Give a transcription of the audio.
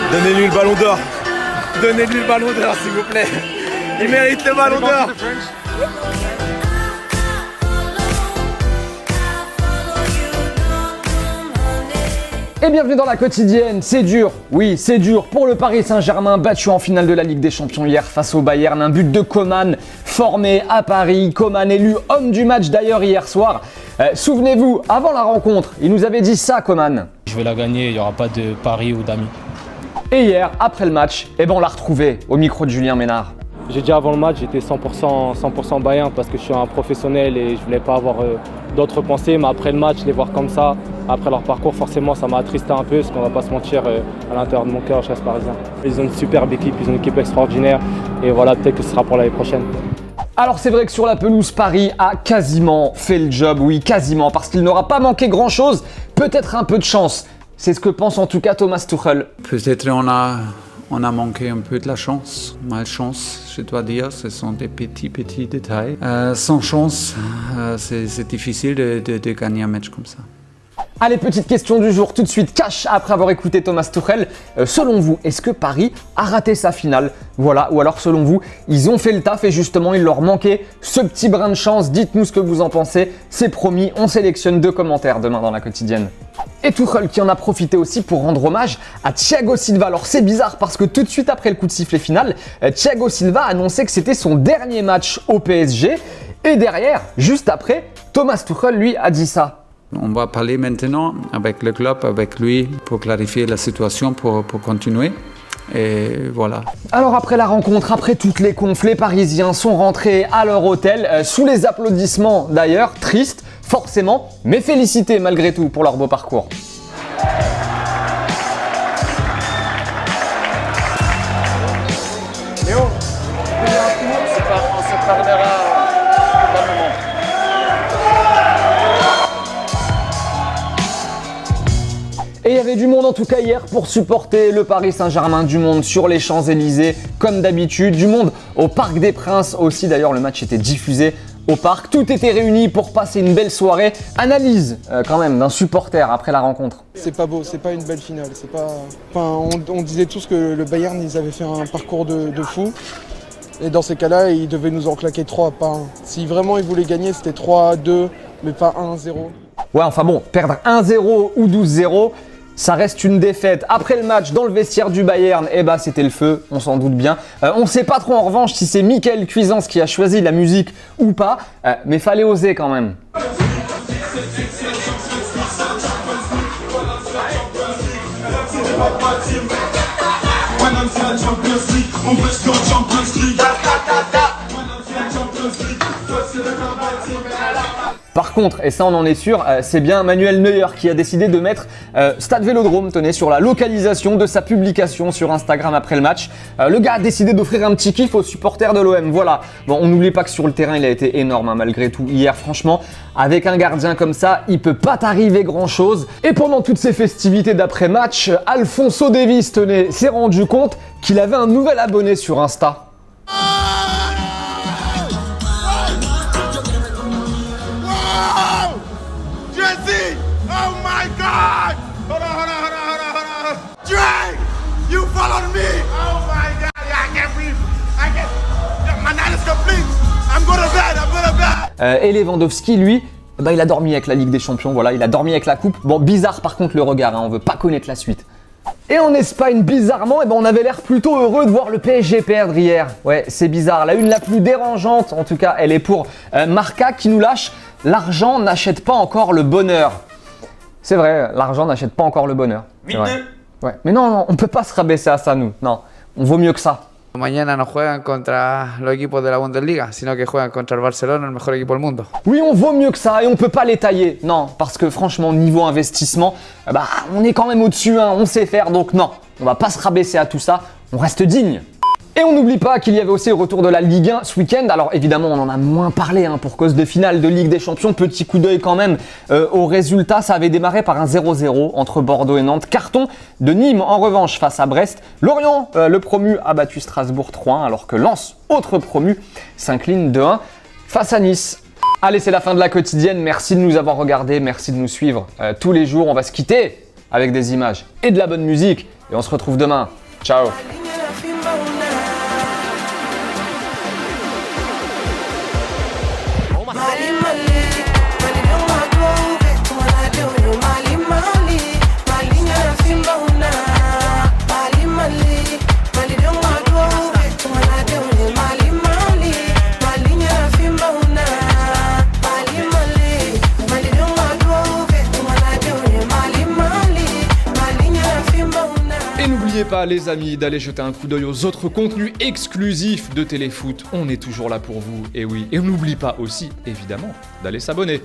Donnez-lui le ballon d'or. Donnez-lui le ballon d'or, s'il vous plaît. Il mérite le ballon d'or. Et bienvenue dans la quotidienne. C'est dur, oui c'est dur pour le Paris Saint-Germain, battu en finale de la Ligue des Champions hier face au Bayern. Un but de Coman formé à Paris. Coman élu homme du match d'ailleurs hier soir. Souvenez-vous, avant la rencontre, il nous avait dit ça, Coman. Je vais la gagner, il n'y aura pas de pari ou d'amis. Et hier, après le match, on l'a retrouvé au micro de Julien Ménard. J'ai dit avant le match, j'étais 100% Bayern parce que je suis un professionnel et je ne voulais pas avoir d'autres pensées. Mais après le match, les voir comme ça, après leur parcours, forcément, ça m'a attristé un peu parce qu'on ne va pas se mentir, à l'intérieur de mon cœur, je reste parisien. Ils ont une superbe équipe, ils ont une équipe extraordinaire et voilà, peut-être que ce sera pour l'année prochaine. Alors c'est vrai que sur la pelouse, Paris a quasiment fait le job, oui quasiment, parce qu'il n'aura pas manqué grand-chose, peut-être un peu de chance. C'est ce que pense en tout cas Thomas Tuchel. Peut-être on a manqué un peu de la chance, malchance, je dois dire, ce sont des petits détails. Sans chance, c'est difficile de gagner un match comme ça. Allez, petite question du jour tout de suite, cash après avoir écouté Thomas Tuchel. Selon vous, est-ce que Paris a raté sa finale? Voilà, ou alors selon vous, ils ont fait le taf et justement il leur manquait ce petit brin de chance. Dites-nous ce que vous en pensez, c'est promis, on sélectionne 2 commentaires demain dans la quotidienne. Et Tuchel qui en a profité aussi pour rendre hommage à Thiago Silva. Alors c'est bizarre parce que tout de suite après le coup de sifflet final, Thiago Silva a annoncé que c'était son dernier match au PSG. Et derrière, juste après, Thomas Tuchel lui a dit ça. On va parler maintenant avec le club, avec lui, pour clarifier la situation, pour continuer. Et voilà. Alors après la rencontre, après toutes les confs, les Parisiens sont rentrés à leur hôtel, sous les applaudissements d'ailleurs, tristes, forcément, mais félicités malgré tout pour leur beau parcours. Léo, on se parlera dans le moment. Et il y avait du monde en tout cas hier pour supporter le Paris Saint-Germain, du monde sur les Champs-Élysées comme d'habitude, du monde au Parc des Princes aussi, d'ailleurs le match était diffusé au parc, tout était réuni pour passer une belle soirée. Analyse quand même d'un supporter après la rencontre. C'est pas beau, c'est pas une belle finale, c'est pas... Enfin, on disait tous que le Bayern ils avaient fait un parcours de fou. Et dans ces cas-là, ils devaient nous en claquer 3, pas 1. Si vraiment ils voulaient gagner, c'était 3-2, mais pas 1-0. Ouais, enfin bon, perdre 1-0 ou 12-0, ça reste une défaite. Après le match, dans le vestiaire du Bayern, c'était le feu, on s'en doute bien. On ne sait pas trop en revanche si c'est Michael Cuisance qui a choisi la musique ou pas, mais fallait oser quand même. Par contre, et ça on en est sûr, c'est bien Manuel Neuer qui a décidé de mettre Stade Vélodrome, tenez, sur la localisation de sa publication sur Instagram après le match. Le gars a décidé d'offrir un petit kiff aux supporters de l'OM, voilà. Bon, on n'oublie pas que sur le terrain, il a été énorme malgré tout. Hier, franchement, avec un gardien comme ça, il peut pas t'arriver grand chose. Et pendant toutes ces festivités d'après-match, Alphonso Davies, tenez, s'est rendu compte qu'il avait un nouvel abonné sur Insta. Oh my God! Hold on. Drake, you followed me! Oh my God! I can't breathe. My night is complete. I'm going to bed. Et Lewandowski, lui, il a dormi avec la Ligue des Champions, voilà, il a dormi avec la coupe. Bon, bizarre par contre le regard, on veut pas connaître la suite. Et en Espagne, bizarrement, on avait l'air plutôt heureux de voir le PSG perdre hier. Ouais, c'est bizarre. La une la plus dérangeante, en tout cas, elle est pour Marca qui nous lâche. L'argent n'achète pas encore le bonheur. C'est vrai, l'argent n'achète pas encore le bonheur. 8-2. Ouais, mais non, on peut pas se rabaisser à ça, nous. Non, on vaut mieux que ça. Mañana no juegan contra los equipos de la Bundesliga, sino que juegan contra el Barcelona, el mejor equipo del mundo. Oui, on vaut mieux que ça et on peut pas les tailler. Non, parce que franchement, niveau investissement, on est quand même au-dessus, on sait faire, donc non, on va pas se rabaisser à tout ça, on reste digne. Et on n'oublie pas qu'il y avait aussi le retour de la Ligue 1 ce week-end. Alors évidemment, on en a moins parlé pour cause de finale de Ligue des Champions. Petit coup d'œil quand même au résultat. Ça avait démarré par un 0-0 entre Bordeaux et Nantes. Carton de Nîmes en revanche face à Brest. Lorient, le promu, a battu Strasbourg 3-1 alors que Lens, autre promu, s'incline 2-1 face à Nice. Allez, c'est la fin de la quotidienne. Merci de nous avoir regardés. Merci de nous suivre tous les jours. On va se quitter avec des images et de la bonne musique. Et on se retrouve demain. Ciao. N'oubliez pas les amis d'aller jeter un coup d'œil aux autres contenus exclusifs de Téléfoot, on est toujours là pour vous, et oui, et on n'oublie pas aussi évidemment d'aller s'abonner.